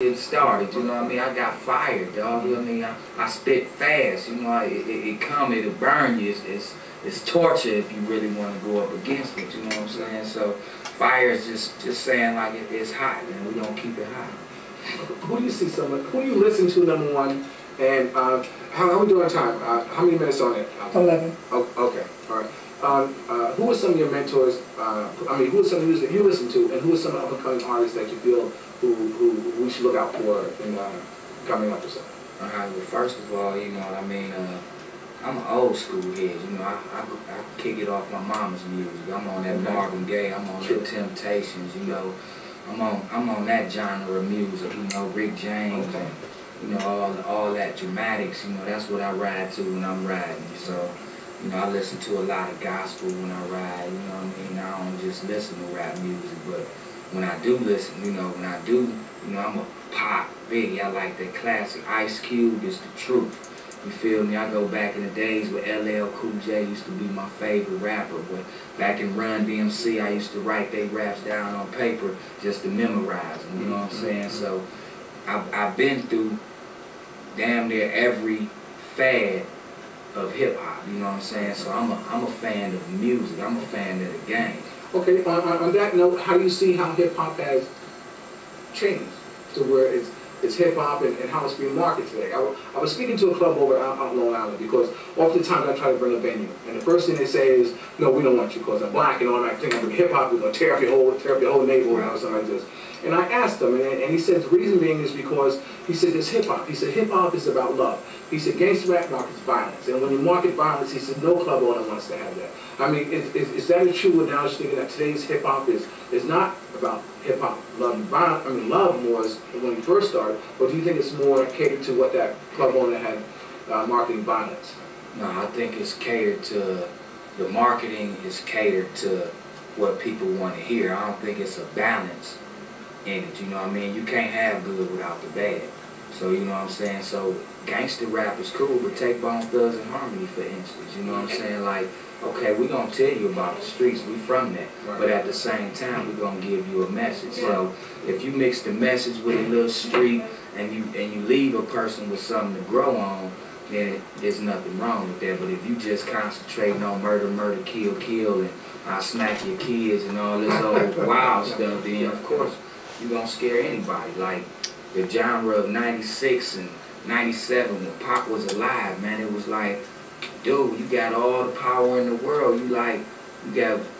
It started, you know what I mean? I got fired, dog. You know what I mean? I spit fast, you know. It'll burn you. It's torture if you really want to go up against it. You know what I'm saying? So fire is just saying like it's hot, man. We gonna keep it hot. Who do you see someone? Who do you listen to? Number one, and how we doing on time? How many minutes on it? 11. Oh, okay, all right. Who are some of your mentors? Who are some music you listen to, and who are some up and coming artists that you feel who we should look out for in coming up or something? Well, first of all, you know what I mean. I'm an old school head. You know, I kick it off my mama's music. I'm on that Marvin Gaye. I'm on the Temptations. You know, I'm on that genre of music. You know, Rick James and you know all that dramatics. You know, that's what I ride to when I'm riding. So, you know, I listen to a lot of gospel when I ride. You know what I mean? I don't just listen to rap music, but when I do listen, you know, I'm a pop biggie. I like that classic. Ice Cube is the truth. You feel me? I go back in the days where LL Cool J used to be my favorite rapper, but back in Run DMC, I used to write their raps down on paper just to memorize them, you know what I'm saying? So I've been through damn near every fad of hip-hop, you know what I'm saying? So I'm a fan of music. I'm a fan of the game. Okay, on that note, how do you see how hip-hop has changed to where it's hip-hop and how it's being marketed today? I was speaking to a club over out on Long Island because oftentimes I try to bring a venue, and the first thing they say is, no, we don't want you because I'm black and all that thing. I'm doing hip-hop, we're going to tear up your whole neighborhood or something like this. And I asked him, and he said the reason being is because, he said, it's hip-hop. He said, hip-hop is about love. He said, Gangsta Rap markets violence. And when you market violence, he said, no club owner wants to have that. I mean, is that a true analogy, thinking that today's hip-hop is not about hip-hop loving violence? I mean, love more is when you first started, but do you think it's more catered to what that club owner had marketing violence? No, I think it's catered to, the marketing is catered to what people want to hear. I don't think it's a balance in it, you know what I mean? You can't have good without the bad. So, you know what I'm saying? So, Gangsta Rap is cool, but take Bone Thugs and Harmony, for instance. You know what I'm saying? Like, okay, we're going to tell you about the streets. We from that. Right. But at the same time, we're going to give you a message. So, if you mix the message with a little street and you leave a person with something to grow on, then there's nothing wrong with that. But if you just concentrating on murder, murder, kill, kill, and I smack your kids and all this old wild stuff, then, of course, you're going to scare anybody. Like, the genre of 96 and 97 when Pac was alive, man, it was like, dude, you got all the power in the world. You got,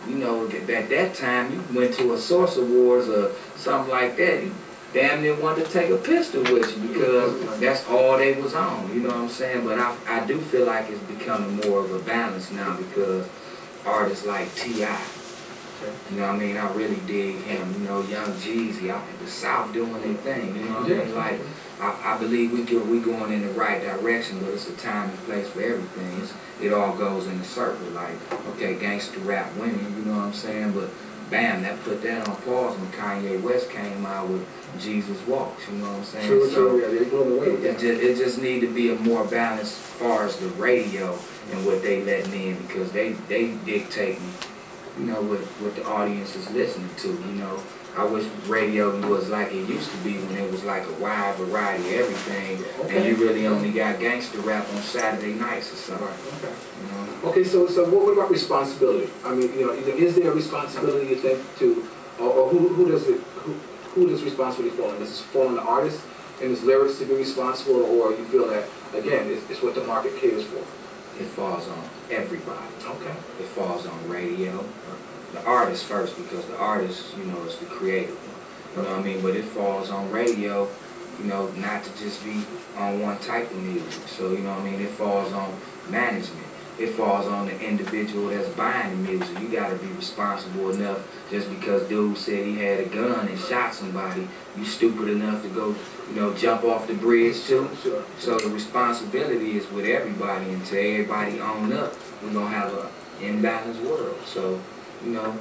you know, at that time, you went to a Source Awards or something like that. You damn near wanted to take a pistol with you because that's all they was on, you know what I'm saying? But I do feel like it's becoming more of a balance now because artists like T.I., you know what I mean? I really dig him. You know, Young Jeezy out in the South doing their thing. You know what I mean? Like, I believe we going in the right direction, but it's a time and place for everything. It all goes in a circle. Like, okay, Gangsta Rap winning, you know what I'm saying? But bam, that put that on pause when Kanye West came out with Jesus Walks. You know what I'm saying? True, yeah, they're blowing away. It just need to be a more balance as far as the radio and what they letting in because they dictating, you know, what the audience is listening to, you know. I wish radio was like it used to be when it was like a wide variety of everything, and you really only got Gangsta Rap on Saturday nights or something. Okay. You know? Okay, so what about responsibility? I mean, you know, is there a responsibility you think to, or who does responsibility fall on? Does it fall on the artist and his lyrics to be responsible, or you feel that again it's what the market caters for? It falls on everybody. Okay. It falls on radio. The artist first, because the artist, you know, is the creator. You know what I mean? But it falls on radio, you know, not to just be on one type of music. So, you know what I mean? It falls on management. It falls on the individual that's buying the music. You got to be responsible enough. Just because dude said he had a gun and shot somebody, you stupid enough to go, you know, jump off the bridge too. Sure. So the responsibility is with everybody. Until everybody own up, we're going to have an imbalanced world. So, you know,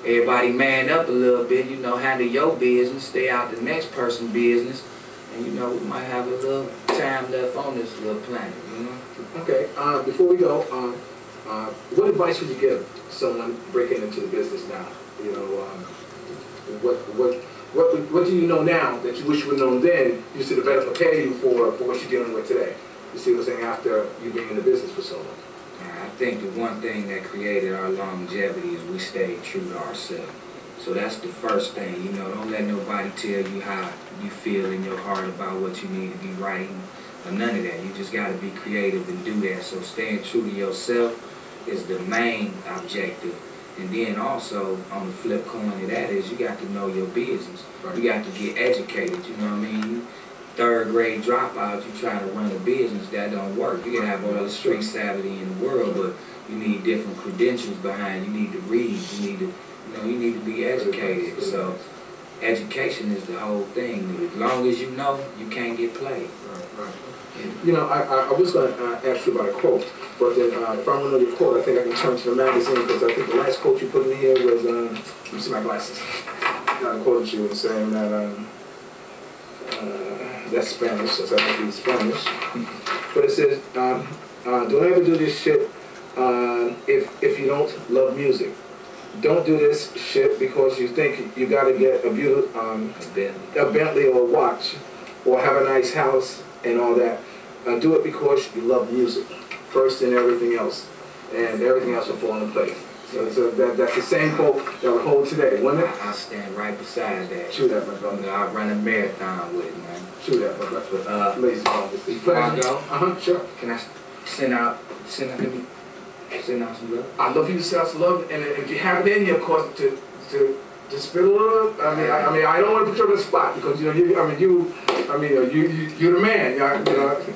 everybody man up a little bit, you know, handle your business, stay out the next person's business, and, you know, we might have a little time left on this little planet, you know? Okay, before we go, what advice would you give someone breaking into the business now? You know, what do you know now that you wish you would have known then, used to better prepare you for what you're dealing with today? You see what I'm saying? After you being in the business for so long. I think the one thing that created our longevity is we stayed true to ourselves. So that's the first thing, you know, don't let nobody tell you how you feel in your heart about what you need to be writing or none of that. You just got to be creative and do that. So staying true to yourself is the main objective. And then also, on the flip coin of that is you got to know your business. Right. You got to get educated, you know what I mean? Third grade dropout, you try to run a business, that don't work. You can have all the street savvy in the world, but you need different credentials behind. You need to read, you need to, you need to be educated. So education is the whole thing. As long as you know, you can't get played. Right. You know, I was going to ask you about a quote, but then if I want to know your quote, I think I can turn to the magazine, because I think the last quote you put in here was, let me see my glasses. I quoted you and saying that, that's Spanish, so I have to read Spanish. But it says, don't ever do this shit if you don't love music. Don't do this shit because you think you got to get a Bentley or a watch or have a nice house and all that. Do it because you love music first and everything else, and everything else will fall into place. So that's the same quote that will hold today, wouldn't it? I stand right beside that. True that, my brother. I run a marathon with it, man. True that, my brother. Layzie Bone. Before I go, sure. Can I send out some love? I'd love you to send out some love, and if you have it in you, of course, to spit a little. I mean, I don't want to put you on the spot because you're the man.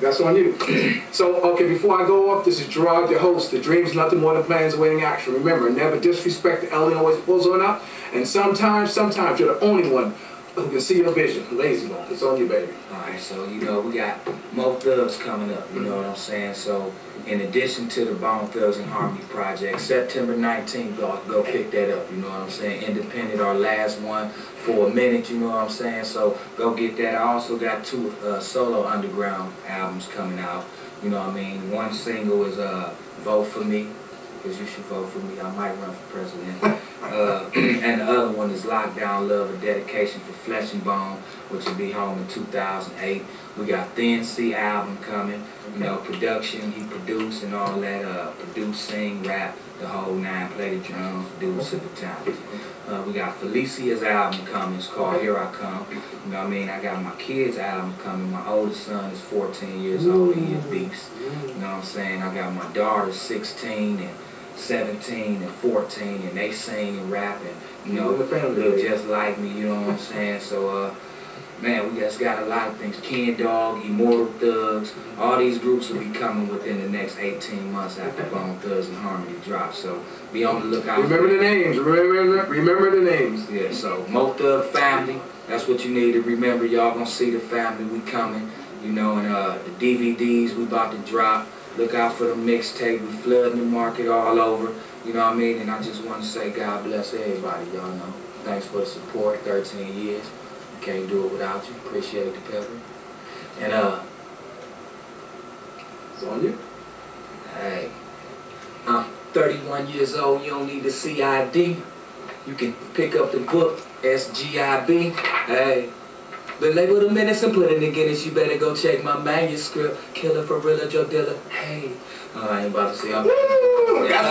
That's on you. So, okay, before I go off, this is Gerard, your host. The dream's nothing more than plans awaiting action. Remember, never disrespect the elder, always pulls on up. And sometimes you're the only one who can see your vision. Layzie Bone, it's on you, baby. All right, so we got more thugs coming up. You know what I'm saying? So, in addition to the Bone Thugs and Harmony project, September 19th, go pick that up. You know what I'm saying? Independent, our last one for a minute. You know what I'm saying? So go get that. I also got 2 solo underground albums coming out. You know what I mean? One single is "Vote for Me," because you should vote for me. I might run for president. And the other one is "Lockdown Love," a dedication for Flesh and Bone, which will be home in 2008. We got Thin C album coming. You know, production, he produced and all that, produce, sing, rap, the whole 9, play the drums, produce at the time. We got Felicia's album coming, it's called Here I Come. You know what I mean? I got my kids' album coming. My oldest son is 14 years old, he a beast. You know what I'm saying? I got my daughters 16 and 17 and 14, and they sing and rap and, you know, look just like me, you know what I'm saying? So, man, we just got a lot of things. Ken Dog, Immortal Thugs, all these groups will be coming within the next 18 months after Bone Thugs and Harmony drops. So be on the lookout. Remember the names. Remember the names. Yeah, so Mo Thug Family, that's what you need to remember. Y'all gonna see the family, we coming. You know, and the DVDs we about to drop. Look out for the mixtape. We flooding the market all over. You know what I mean? And I just want to say God bless everybody, y'all know. Thanks for the support, 13 years. Can't do it without you. Appreciate the pepper. And it's on you. Hey, I'm 31 years old. You don't need the CID. You can pick up the book SGIB. Hey, the label the minutes and put in the Guinness. You better go check my manuscript. Killer for real, drug dealer. Hey, I ain't about to say. That's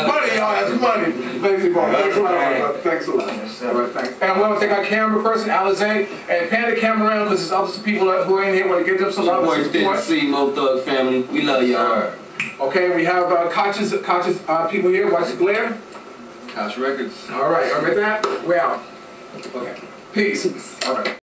money, y'all. That's money. Layzie Bone. Thanks a lot. Thanks a lot. All right, thanks. And I want to thank our camera person, Alizé, and pan the camera around because there's other people who are in here want to give them some love and support. See Mo Thug family. We love y'all. Okay, we have conscious people here. Watch the glare. House Records. All right, with that, we're out. Okay. Peace. All right.